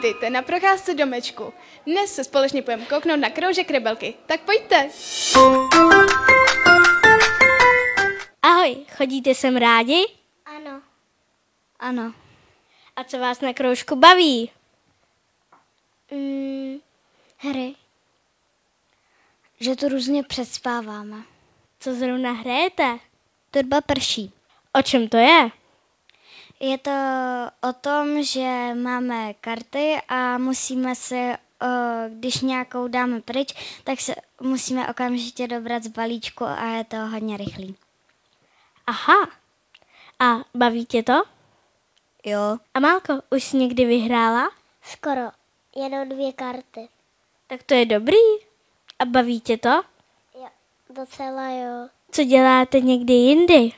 Vítejte na procházce domečku. Dnes se společně půjdeme kouknout na kroužek Rebelky. Tak pojďte! Ahoj, chodíte sem rádi? Ano. Ano. A co vás na kroužku baví? Hry. Že to různě přespáváme. Co zrovna hrajete? Turba prší. O čem to je? Je to o tom, že máme karty a musíme si, když nějakou dáme pryč, tak se musíme okamžitě dobrat z balíčku a je to hodně rychlý. Aha. A baví tě to? Jo. Amálko, už jsi někdy vyhrála? Skoro. Jenom 2 karty. Tak to je dobrý. A baví tě to? Jo. Docela jo. Co děláte někdy jindy?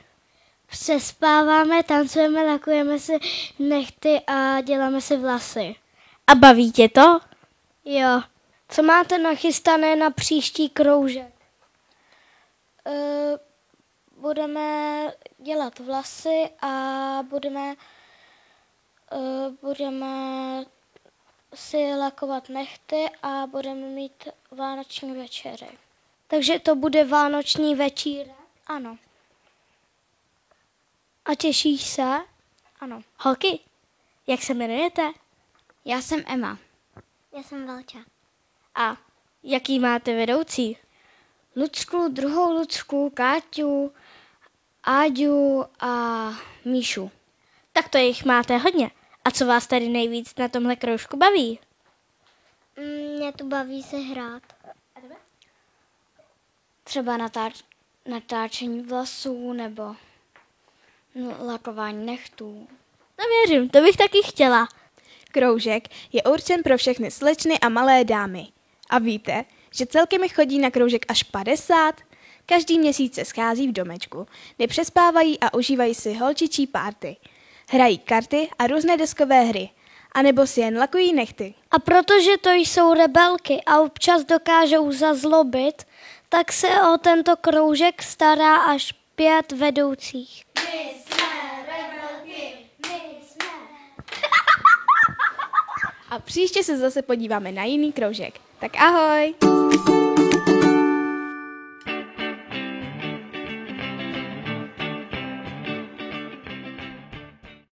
Přespáváme, tancujeme, lakujeme si nehty a děláme si vlasy. A baví tě to? Jo. Co máte nachystané na příští kroužek? Budeme dělat vlasy a budeme si lakovat nehty a budeme mít vánoční večeři. Takže to bude vánoční večírek? Ano. A těšíš se? Ano. Holky, jak se jmenujete? Já jsem Emma. Já jsem Valča. A jaký máte vedoucí? Lucku, druhou Lucku, Káťu, Áďu a Míšu. Tak to jich máte hodně. A co vás tady nejvíc na tomhle kroužku baví? Mě tu baví se hrát. Třeba natáčení vlasů nebo lakování nechtů. No věřím, to bych taky chtěla. Kroužek je určen pro všechny slečny a malé dámy. A víte, že celkem jich chodí na kroužek až 50? Každý měsíc se schází v domečku, kde přespávají a užívají si holčičí párty. Hrají karty a různé deskové hry. A nebo si jen lakují nehty. A protože to jsou rebelky a občas dokážou zazlobit, tak se o tento kroužek stará až 5 vedoucích. My jsme rebelky, my jsme. A příště se zase podíváme na jiný kroužek. Tak ahoj!